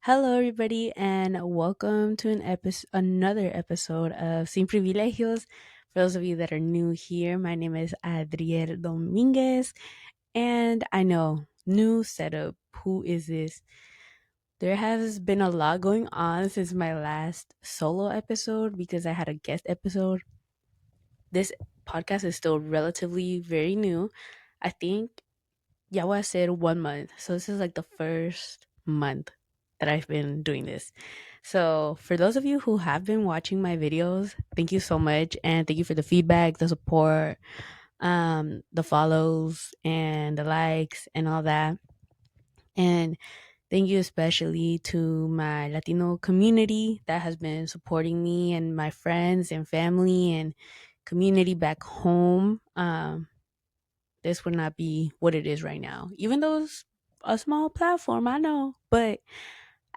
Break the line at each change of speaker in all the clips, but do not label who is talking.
Hello, everybody, and welcome to another episode of Sin Privilegios. For those of you that are new here, my name is Adriel Dominguez, and I know new setup. Who is this? There has been a lot going on since my last solo episode because I had a guest episode. This podcast is still relatively very new. I think Yawa said 1 month. So this is like the first month that I've been doing this. So for those of you who have been watching my videos, thank you so much. And thank you for the feedback, the support, the follows and the likes and all that. And thank you especially to my Latino community that has been supporting me and my friends and family and community back home. This would not be what it is right now. Even though it's a small platform, I know, but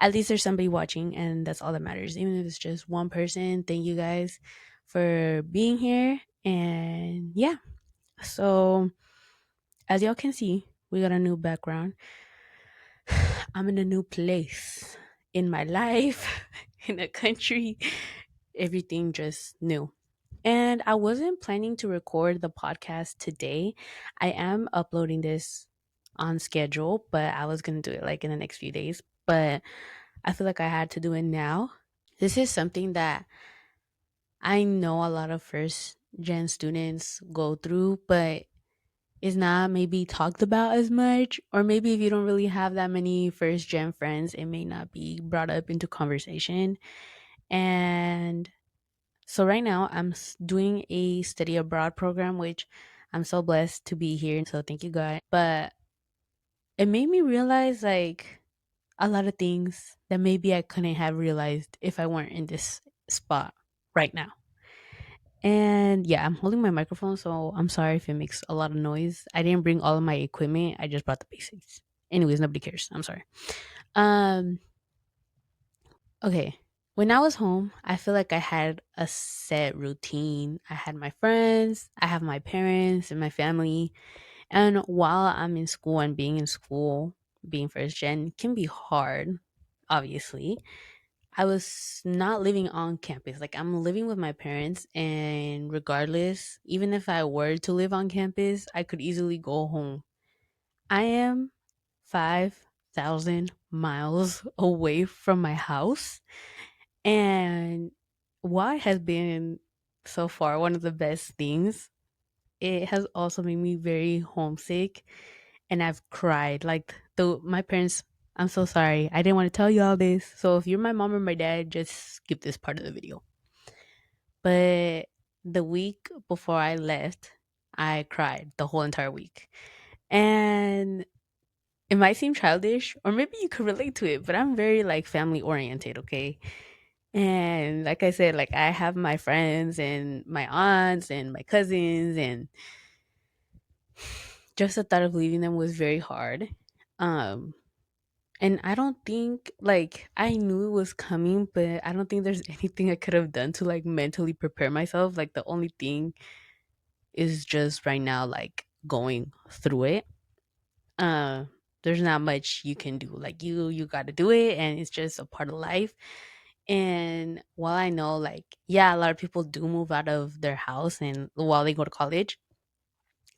at least there's somebody watching, and that's all that matters. Even if it's just one person, thank you guys for being here. And yeah, so as y'all can see, we got a new background. I'm in a new place in my life, in a country, everything just new. And I wasn't planning to record the podcast today. I am uploading this on schedule, but I was going to do it like in the next few days. But I feel like I had to do it now. This is something that I know a lot of first gen students go through, but is not maybe talked about as much. Or maybe if you don't really have that many first gen friends, it may not be brought up into conversation. And so right now doing a study abroad program, which I'm so blessed to be here. So thank you, God. But it made me realize like a lot of things that maybe I couldn't have realized if I weren't in this spot right now. And yeah, I'm holding my microphone, so I'm sorry if it makes a lot of noise. I didn't bring all of my equipment. I just brought the basics. Anyways, nobody cares. I'm sorry. Um Okay. When I was home, I feel like I had a set routine. I had my friends, I have my parents and my family. And while I'm in school and being in school, being first gen can be hard, obviously. I was not living on campus. Like I'm living with my parents, and regardless, even if I were to live on campus, I could easily go home. I am 5,000 miles away from my house, and while it has been so far one of the best things, it has also made me very homesick, and I've cried. Like my parents, I'm so sorry. I didn't want to tell you all this. So if you're my mom or my dad, just skip this part of the video. But the week before I left, I cried the whole entire week. And it might seem childish, or maybe you could relate to it, but I'm very like family oriented, okay? And like I said, like I have my friends and my aunts and my cousins, and just the thought of leaving them was very hard. Um and I don't think like I knew it was coming, but I don't think there's anything I could have done to like mentally prepare myself. Like the only thing is just right now like going through it. Uh there's not much you can do. Like you got to do it, and it's just a part of life. And while I know, like, yeah, a lot of people do move out of their house and while they go to college,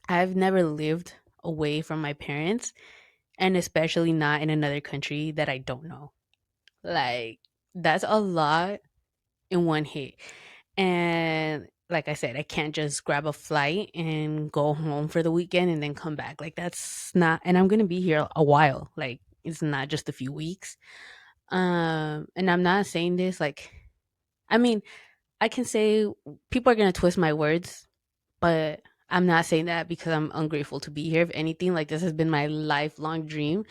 I've never lived away from my parents, and especially not in another country that I don't know. Like, that's a lot in one hit. And like I said, I can't just grab a flight and go home for the weekend and then come back. Like, that's not, and I'm going to be here a while. Like, it's not just a few weeks. And I'm not saying this like, I mean, I can say people are gonna twist my words, but I'm not saying that because I'm ungrateful to be here. If anything, like this has been my lifelong dream.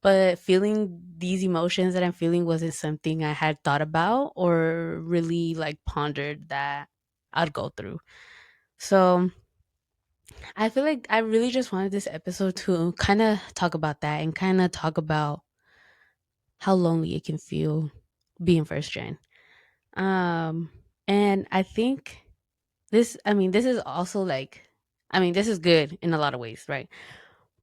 But feeling these emotions that I'm feeling wasn't something I had thought about or really like pondered that I'd go through. So I feel like I really just wanted this episode to kind of talk about that and kind of talk about how lonely it can feel being first gen. Um, and I think this is also like, this is good in a lot of ways, right?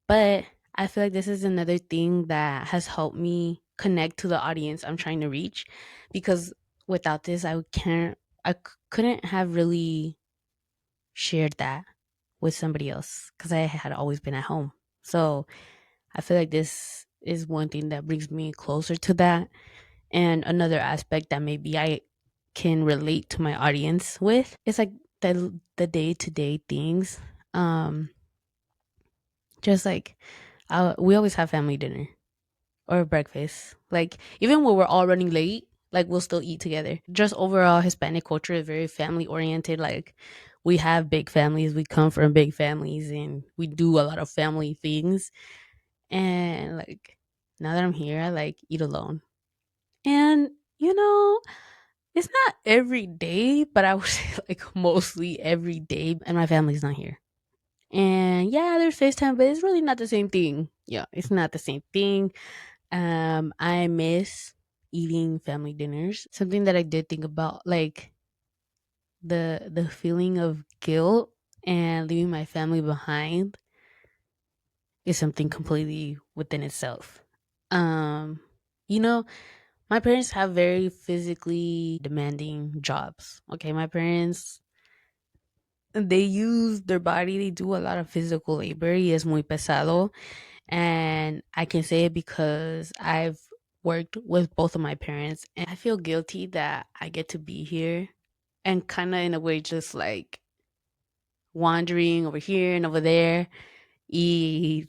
But I feel like this is another thing that has helped me connect to the audience I'm trying to reach, because without this I couldn't have really shared that with somebody else because I had always been at home. So I feel like this is one thing that brings me closer to that. And another aspect that maybe I can relate to my audience with is like the day to day things. Um, just like we always have family dinner or breakfast. Like even when we're all running late, like we'll still eat together. Just overall, Hispanic culture is very family oriented. Like we have big families, we come from big families, and we do a lot of family things. And like now that I'm here, I like eat alone. And you know, it's not every day, but I would say like mostly every day, and my family's not here. And yeah, there's FaceTime, but it's really not the same thing. Yeah, it's not the same thing. I miss eating family dinners. Something that I did think about, like the feeling of guilt and leaving my family behind, is something completely within itself. Um, you know, my parents have very physically demanding jobs. Okay, my parents, they use their body. They do a lot of physical labor. Y es muy pesado. And I can say it because I've worked with both of my parents, and I feel guilty that I get to be here and kind of in a way just like wandering over here and over there, y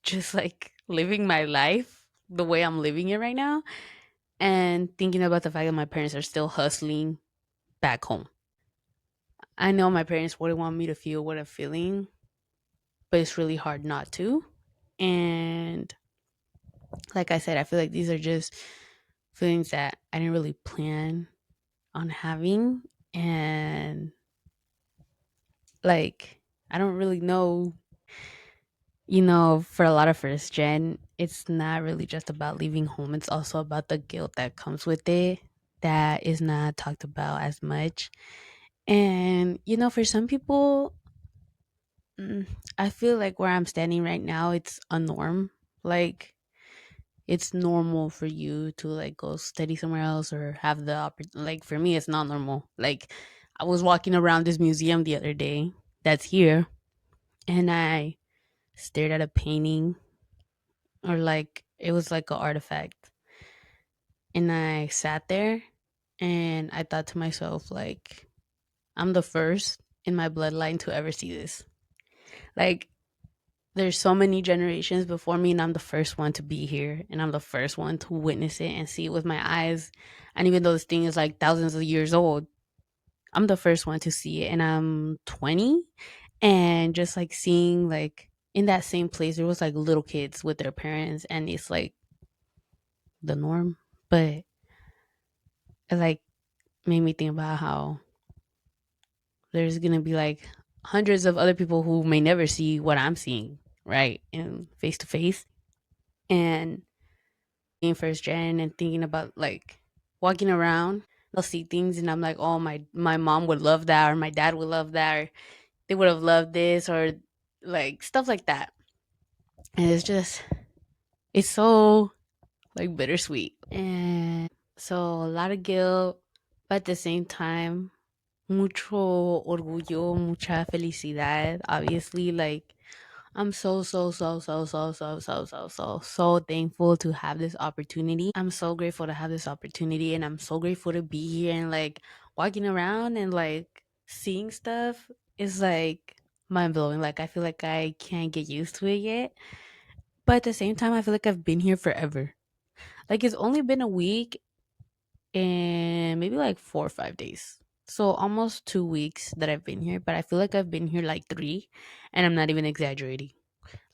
just like living my life the way I'm living it right now, and thinking about the fact that my parents are still hustling back home. I know my parents wouldn't want me to feel what I'm feeling, but it's really hard not to. And like I said, I feel like these are just feelings that I didn't really plan on having. And like, I don't really know, for a lot of first gen, it's not really just about leaving home, it's also about the guilt that comes with it that is not talked about as much. And, for some people, mm, I feel like where I'm standing right now, it's a norm. Like, it's normal for you to like go study somewhere else or have the opportunity. Like for me, it's not normal. Like I was walking around this museum the other day that's here, and I stared at a painting, or like it was like an artifact, and I sat there and I thought to myself, like, I'm the first in my bloodline to ever see this. Like there's so many generations before me, and I'm the first one to be here, and I'm the first one to witness it and see it with my eyes. And even though this thing is like thousands of years old, I'm the first one to see it, and I'm 20. And just like seeing, like, in that same place there was like little kids with their parents, and it's like the norm. But it like made me think about how there's gonna be like hundreds of other people who may never see what I'm seeing, right, and face to face. And being first gen and thinking about like walking around, I'll see things and I'm like, oh, my mom would love that, or my dad would love that, or they would have loved this, or like stuff like that. And it's so like bittersweet. And so a lot of guilt, but at the same time, mucho orgullo, mucha felicidad. Obviously, like I'm so thankful to have this opportunity. I'm so grateful to have this opportunity, and I'm so grateful to be here and like walking around and like seeing stuff is like mind blowing. Like I feel like I can't get used to it yet. But at the same time, I feel like I've been here forever. Like it's only been a week and maybe like 4 or 5 days. So almost 2 weeks that I've been here, but I feel like I've been here like three, and I'm not even exaggerating.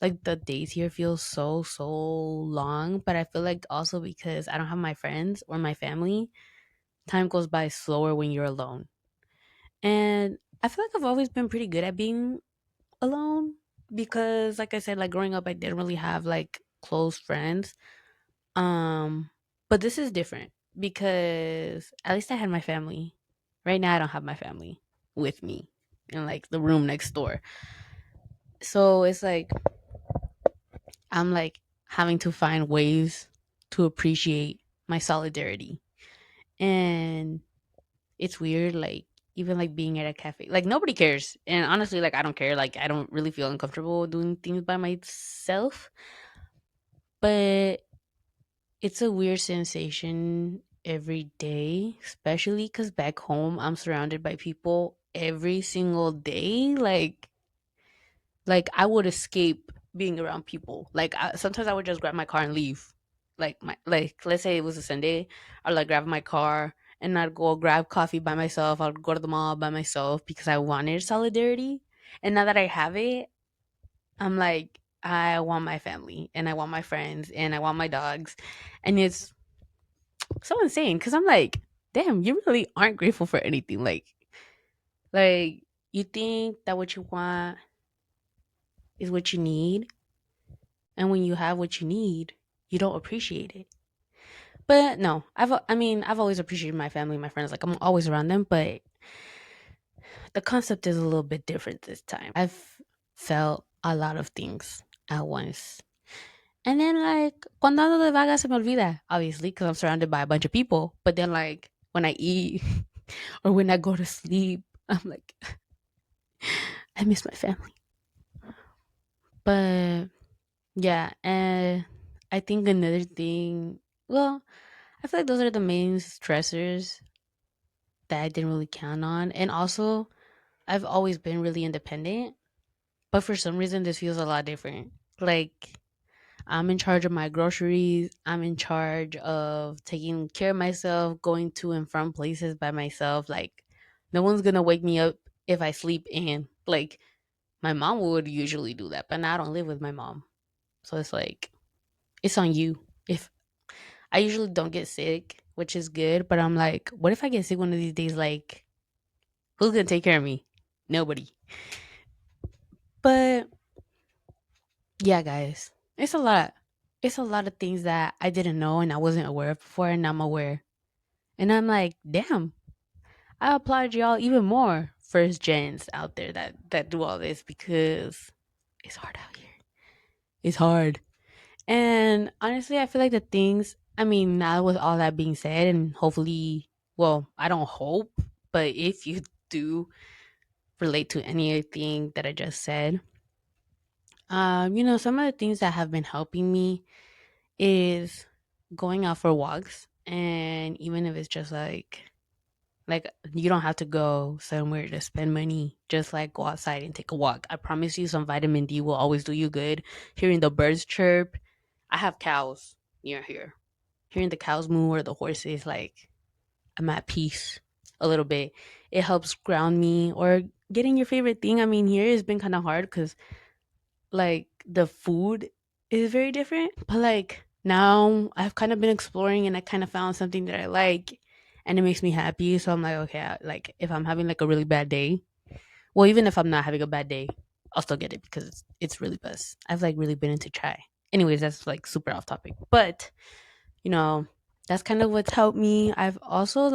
Like the days here feel so long, but I feel like also because I don't have my friends or my family, time goes by slower when you're alone. And I feel like I've always been pretty good at being alone, because like I said, like growing up I didn't really have like close friends. Um but this is different because at least I had my family. Right now I don't have my family with me in like the room next door. So it's like I'm like having to find ways to appreciate my solidarity. And it's weird, like even like being at a cafe, like nobody cares. And honestly, like I don't care. Like I don't really feel uncomfortable doing things by myself. But it's a weird sensation every day, especially because back home I'm surrounded by people every single day. Like I would escape being around people. Like sometimes I would just grab my car and leave. Like let's say it was a Sunday, I'd like grab my car and I'd go grab coffee by myself. I'd go to the mall by myself because I wanted solidarity. And now that I have it, I'm like I want my family and I want my friends and I want my dogs. And it's so insane because I'm like, damn, you really aren't grateful for anything. Like you think that what you want is what you need, and when you have what you need, you don't appreciate it. But no, I've always appreciated my family, my friends. Like I'm always around them, but the concept is a little bit different this time. I've felt a lot of things at once. And then like cuando ando de vaga se me olvida, obviously, because I'm surrounded by a bunch of people. But then like when I eat or when I go to sleep, I'm like, I miss my family. But yeah, and I think another thing, well, I feel like those are the main stressors that I didn't really count on. And also, I've always been really independent, but for some reason, this feels a lot different. Like, I'm in charge of my groceries, I'm in charge of taking care of myself, going to and from places by myself. Like, no one's gonna wake me up if I sleep in. Like, my mom would usually do that, but now I don't live with my mom. So it's like, it's on you. If I usually don't get sick, which is good, but I'm like, what if I get sick one of these days? Like, who's gonna take care of me? Nobody. But yeah, guys, it's a lot. It's a lot of things that I didn't know and I wasn't aware of before, and I'm aware. And I'm like, damn, I applaud y'all even more, first gens out there that do all this because it's hard out here. It's hard. And honestly, I feel like the things, I mean, now with all that being said, and hopefully, well, I don't hope, but if you do relate to anything that I just said, some of the things that have been helping me is going out for walks. And even if it's just like you don't have to go somewhere to spend money, just like go outside and take a walk. I promise you some vitamin D will always do you good. Hearing the birds chirp. I have cows near here. Hearing the cows moo or the horses, like I'm at peace a little bit. It helps ground me. Or getting your favorite thing. I mean, here has been kind of hard because like the food is very different. But like now I've kind of been exploring and I kind of found something that I like and it makes me happy. So I'm like, okay, like if I'm having like a really bad day, well, even if I'm not having a bad day, I'll still get it because it's really best. I've like really been into chai. Anyways, that's like super off topic. But you know, that's kind of what's helped me. I've also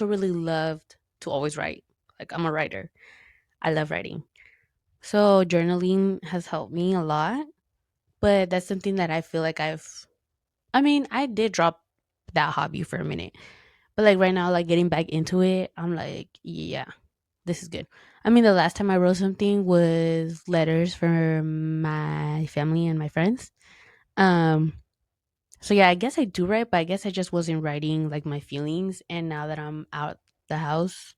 really loved to always write. Like I'm a writer. I love writing. So journaling has helped me a lot, but that's something that I feel like I mean, I did drop that hobby for a minute. But like right now, like getting back into it, I'm like, yeah, this is good. I mean, the last time I wrote something was letters for my family and my friends. Um, so yeah, I guess I do write, but I guess I just wasn't writing like my feelings. And now that I'm out the house,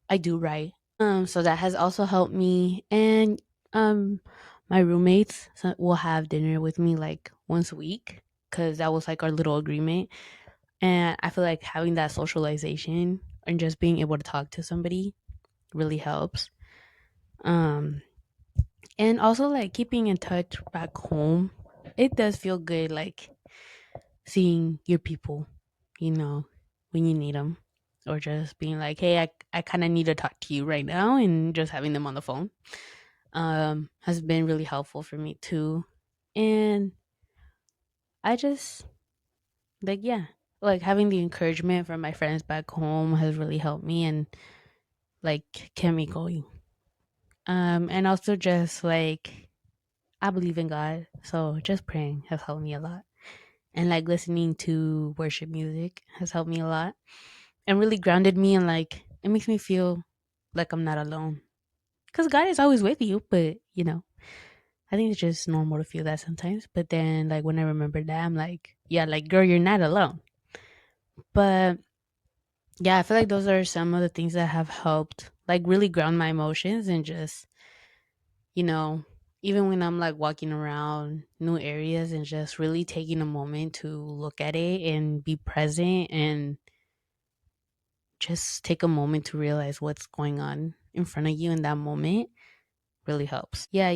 I do write. So that has also helped me. And um, my roommates will have dinner with me like once a week because that was like our little agreement. And I feel like having that socialization and just being able to talk to somebody really helps. Um, and also like keeping in touch back home, it does feel good. Like seeing your people, you know, when you need them, or just being like, hey, I kind of need to talk to you right now, and just having them on the phone has been really helpful for me too. And I just like, yeah, like having the encouragement from my friends back home has really helped me and like kept me going. And also just like I believe in God, so just praying has helped me a lot. And like listening to worship music has helped me a lot and really grounded me, and like it makes me feel like I'm not alone. Because God is always with you, but I think it's just normal to feel that sometimes. But then, like, when I remember that, I'm like, yeah, like, girl, you're not alone. But yeah, I feel like those are some of the things that have helped, like, really ground my emotions and just, you know, even when I'm like walking around new areas and just really taking a moment to look at it and be present and just take a moment to realize what's going on in front of you in that moment really helps. Yeah,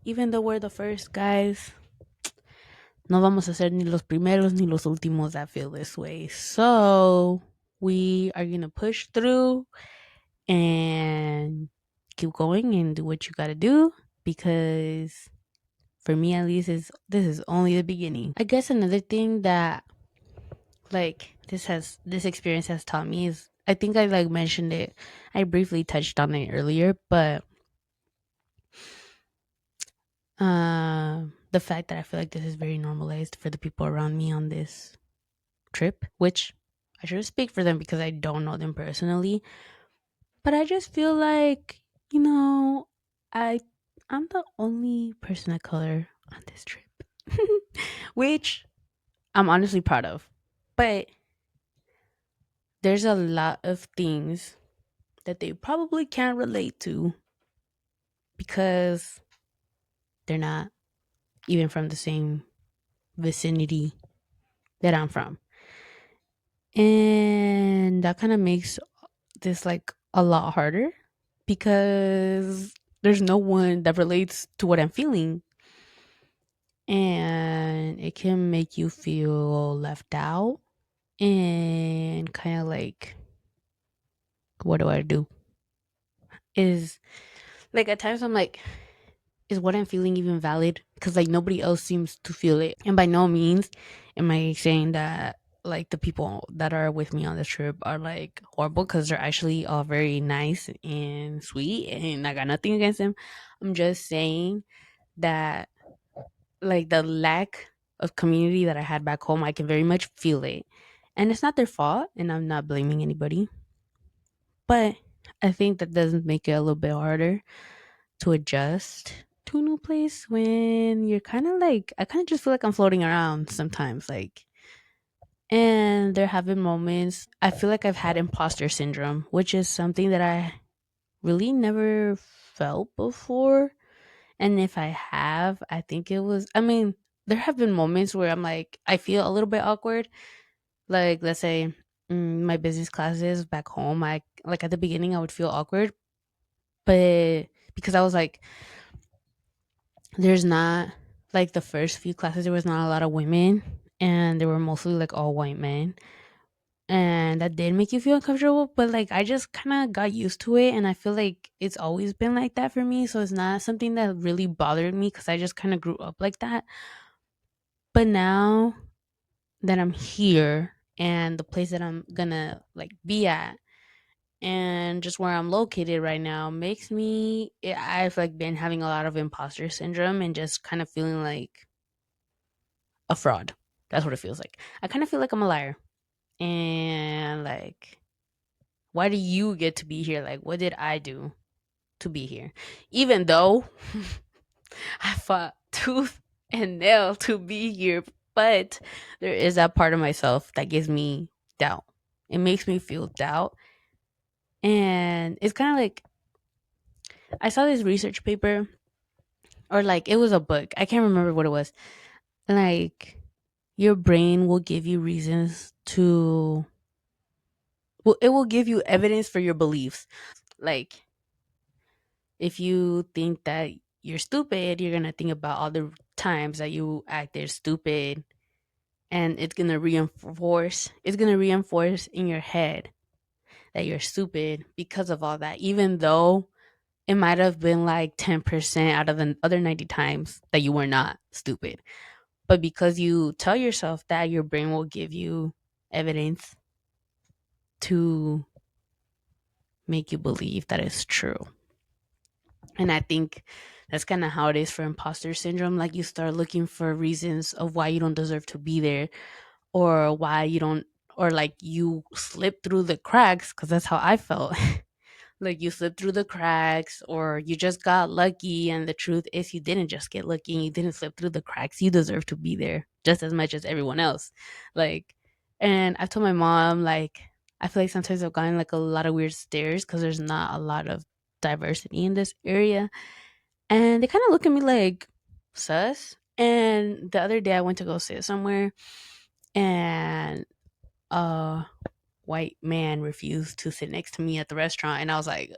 even though we're the first guys, no vamos a ser ni los primeros ni los últimos that feel this way. So we are going to push through and keep going and do what you got to do, because for me at least this is only the beginning. I guess another thing that like this experience has taught me is, I think I like mentioned it. I briefly touched on it earlier, but the fact that I feel like this is very normalized for the people around me on this trip, which I should speak for them because I don't know them personally. But I just feel like, I I'm the only person of color on this trip. Which I'm honestly proud of. But there's a lot of things that they probably can't relate to because they're not even from the same vicinity that I'm from. And that kind of makes this like a lot harder because there's no one that relates to what I'm feeling. And it can make you feel left out and kind of like, what do I do? Is like at times I'm like, is what I'm feeling even valid? Because like nobody else seems to feel it. And by no means am I saying that like the people that are with me on this trip are like horrible, because they're actually all very nice and sweet and I got nothing against them. I'm just saying that like the lack of community that I had back home, I can very much feel it. And it's not their fault, and I'm not blaming anybody. But I think that doesn't make it a little bit harder to adjust to a new place when you're kind of like, I kind of just feel like I'm floating around sometimes. Like, and there have been moments I feel like I've had imposter syndrome, which is something that I really never felt before. And if I have, I think it was, I mean, there have been moments where I'm like, I feel a little bit awkward. Like, let's say, my business classes back home, I like at the beginning, I would feel awkward, but because I was like, there's not like the first few classes, there was not a lot of women and they were mostly like all white men. And that did make you feel uncomfortable, but like I just kind of got used to it. And I feel like it's always been like that for me. So it's not something that really bothered me because I just kind of grew up like that. But now that I'm here and the place that I'm gonna like be at and just where I'm located right now makes me, I've like been having a lot of imposter syndrome and just kind of feeling like a fraud. That's what it feels like. I kind of feel like I'm a liar. And like, why do you get to be here? Like, what did I do to be here? Even though I fought tooth and nail to be here, but there is that part of myself that gives me doubt. It makes me feel doubt. And it's kind of like, I saw this research paper, or like it was a book. I can't remember what it was. Like, your brain will give you reasons to, well, it will give you evidence for your beliefs. Like, if you think that you're stupid, you're gonna think about all the times that you acted stupid, and it's gonna reinforce in your head that you're stupid because of all that, even though it might have been like 10% out of the other 90 times that you were not stupid. But because you tell yourself that, your brain will give you evidence to make you believe that it's true. And I think That's kind of how it is for imposter syndrome. Like you start looking for reasons of why you don't deserve to be there, or why you don't, or like you slip through the cracks, because that's how I felt. Like you slipped through the cracks, or you just got lucky, and the truth is you didn't just get lucky and you didn't slip through the cracks. You deserve to be there just as much as everyone else. Like, and I've told my mom, like, I feel like sometimes I've gotten like a lot of weird stares because there's not a lot of diversity in this area, and they kind of look at me like sus. And the other day I went to go sit somewhere, and a white man refused to sit next to me at the restaurant, and I was like,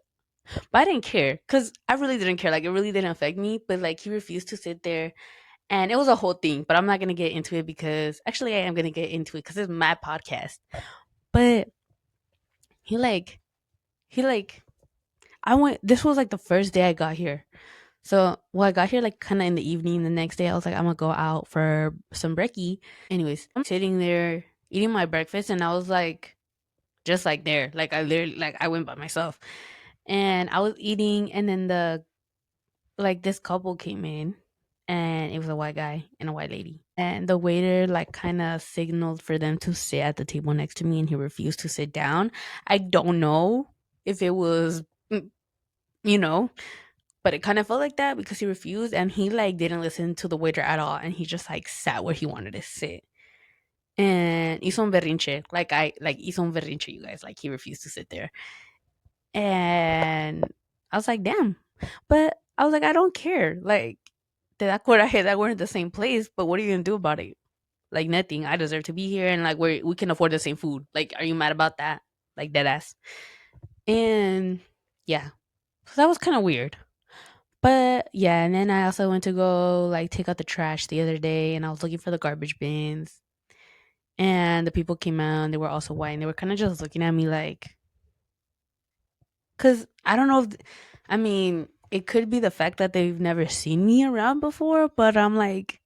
but I didn't care because I really didn't care. Like, it really didn't affect me. But like, he refused to sit there, and it was a whole thing. But I'm not gonna get into it because actually, I am gonna get into it because it's my podcast. But he like he like I went. This was like the first day I got here. So well, I got here like kind of in the evening. The next day, I was like, I'm gonna go out for some brekkie. Anyways, I'm sitting there eating my breakfast, and I was like, just like there, like I literally like I went by myself, and I was eating, and then the like this couple came in, and it was a white guy and a white lady, and the waiter like kind of signaled for them to sit at the table next to me, and he refused to sit down. I don't know if it was mm, you know, but it kind of felt like that because he refused, and he like didn't listen to the waiter at all, and he just like sat where he wanted to sit, and hizo un berrinche, like I like hizo un berrinche, you guys, like he refused to sit there. And I was like, damn. But I was like, I don't care. Like, that we're in the same place, but what are you gonna do about it? Like nothing. I deserve to be here, and like we can afford the same food. Like, are you mad about that? Like dead ass. And yeah. So that was kind of weird. But yeah, and then I also went to go like take out the trash the other day, and I was looking for the garbage bins. And the people came out, and they were also white, and they were kind of just looking at me like, cause I don't know if I mean, it could be the fact that they've never seen me around before, but I'm like,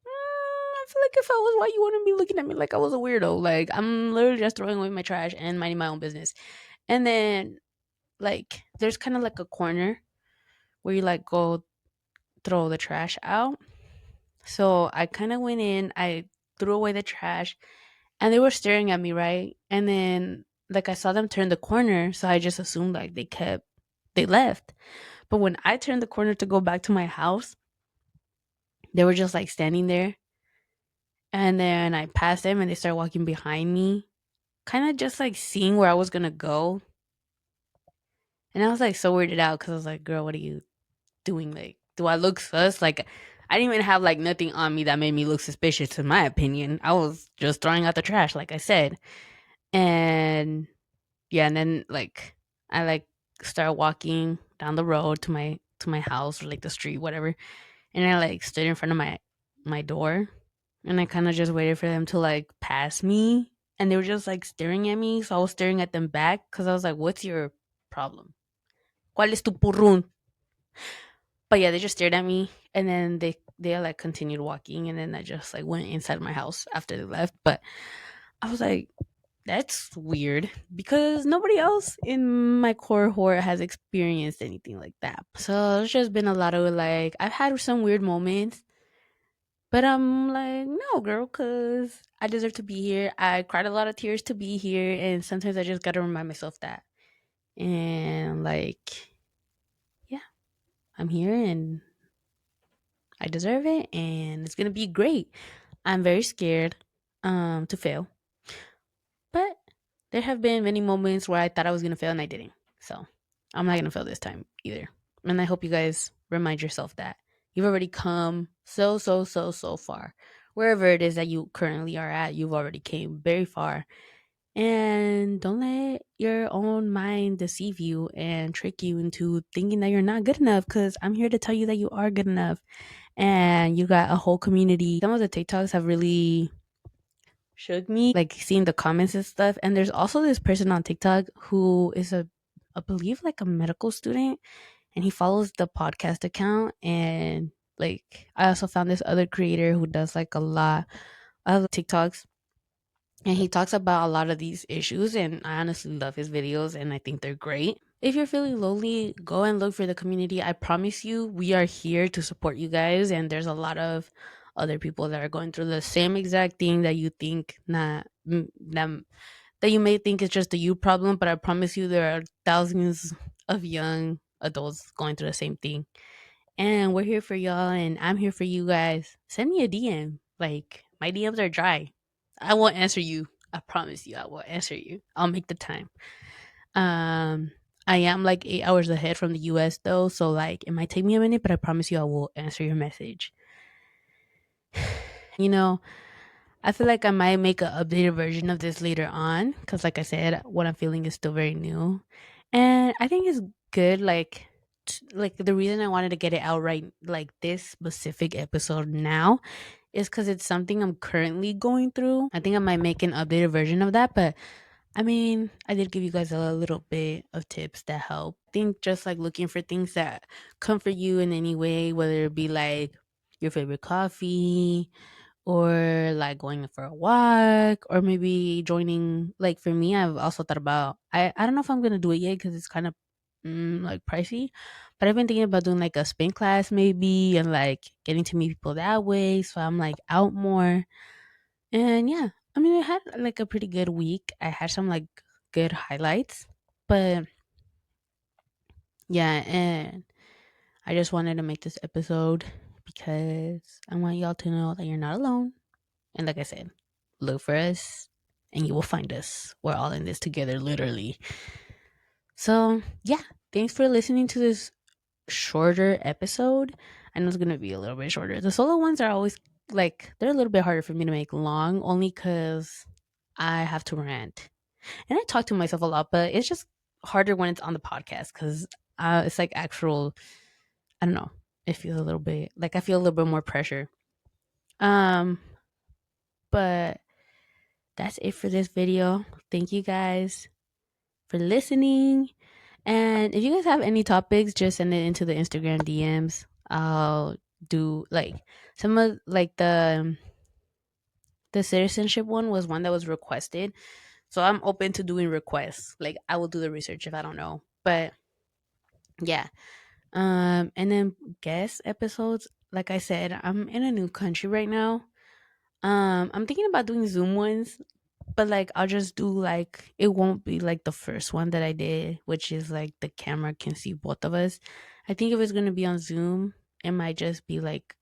I feel like if I was white, you wouldn't be looking at me like I was a weirdo. Like I'm literally just throwing away my trash and minding my own business. And then like there's kind of like a corner where you like go throw the trash out. So I kind of went in, I threw away the trash, and they were staring at me, right? And then like I saw them turn the corner, so I just assumed like they left. But when I turned the corner to go back to my house, they were just like standing there. And then I passed them, and they started walking behind me, kind of just like seeing where I was going to go. And I was like so weirded out because I was like, girl, what are you doing? Like, do I look sus? Like, I didn't even have like nothing on me that made me look suspicious, in my opinion. I was just throwing out the trash, like I said. And yeah, and then like I like started walking down the road to my house, or like the street, whatever. And I like stood in front of my door, and I kind of just waited for them to like pass me, and they were just like staring at me, so I was staring at them back because I was like, what's your problem? ¿Cuál es tu purrún? But yeah, they just stared at me, and then they like continued walking, and then I just like went inside my house after they left. But I was like, that's weird because nobody else in my cohort has experienced anything like that. So there's just been a lot of like I've had some weird moments. But I'm like, no, girl, because I deserve to be here. I cried a lot of tears to be here. And sometimes I just got to remind myself that. And like, yeah, I'm here and I deserve it. And it's going to be great. I'm very scared to fail. But there have been many moments where I thought I was going to fail and I didn't. So I'm not going to fail this time either. And I hope you guys remind yourself that you've already come so far. Wherever it is that you currently are at, you've already came very far. And don't let your own mind deceive you and trick you into thinking that you're not good enough, because I'm here to tell you that you are good enough. And you got a whole community. Some of the TikToks have really shook me, like seeing the comments and stuff. And there's also this person on TikTok who is I believe like a medical student, and he follows the podcast account. And like I also found this other creator who does like a lot of TikToks, and he talks about a lot of these issues, and I honestly love his videos and I think they're great. if you're feeling lonely, go and look for the community. I promise you, we are here to support you guys. And there's a lot of other people that are going through the same exact thing that you think that you may think is just a you problem. But I promise you, there are thousands of young adults going through the same thing. And we're here for y'all, and I'm here for you guys. Send me a DM. Like, my DMs are dry. I will answer you. I promise you, I will answer you. I'll make the time. Um, I am like 8 hours ahead from the US though, so like it might take me a minute, but I promise you I will answer your message. You know, I feel like I might make an updated version of this later on because, like I said, what I'm feeling is still very new, and I think it's good. Like the reason I wanted to get it out right, like this specific episode now, is because it's something I'm currently going through. I think I might make an updated version of that, but I mean, I did give you guys a little bit of tips that help. I think just like looking for things that comfort you in any way, whether it be like your favorite coffee or like going for a walk or maybe joining. Like for me, I've also thought about, I don't know if I'm going to do it yet because it's kind of like pricey, but I've been thinking about doing like a spin class maybe and like getting to meet people that way. So I'm like out more. And yeah, I mean, I had like a pretty good week. I had some like good highlights, but yeah, and I just wanted to make this episode because I want y'all to know that you're not alone. And like I said, look for us and you will find us. We're all in this together, literally. So yeah, thanks for listening to this shorter episode. I know it's gonna be a little bit shorter. The solo ones are always like they're a little bit harder for me to make long, only because I have to rant and I talk to myself a lot, but it's just harder when it's on the podcast because it's like actual. I don't know. It feels a little bit like I feel a little bit more pressure. Um, but that's it for this video. Thank you guys for listening. And if you guys have any topics, just send it into the Instagram DMs. I'll do like some of like the citizenship one was one that was requested. So I'm open to doing requests. Like I will do the research if I don't know. But yeah. And then guest episodes, like I said, I'm in a new country right now. I'm thinking about doing Zoom ones, but like I'll just do like it won't be like the first one that I did, which is like the camera can see both of us. I think if it's gonna be on Zoom, it might just be like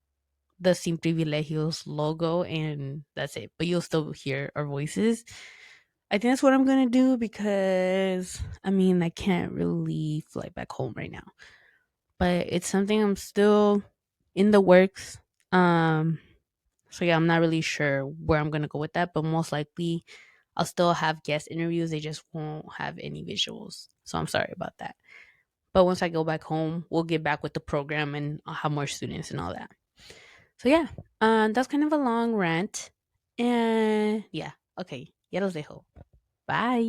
the Sin Privilegios logo and that's it. But you'll still hear our voices. I think that's what I'm gonna do because I mean I can't really fly back home right now. But it's something I'm still in the works. Um so yeah, I'm not really sure where I'm gonna go with that, but most likely I'll still have guest interviews. They just won't have any visuals. So I'm sorry about that. But once I go back home, we'll get back with the program and I'll have more students and all that. So yeah, that's kind of a long rant. And yeah, okay. Ya los dejo. Bye.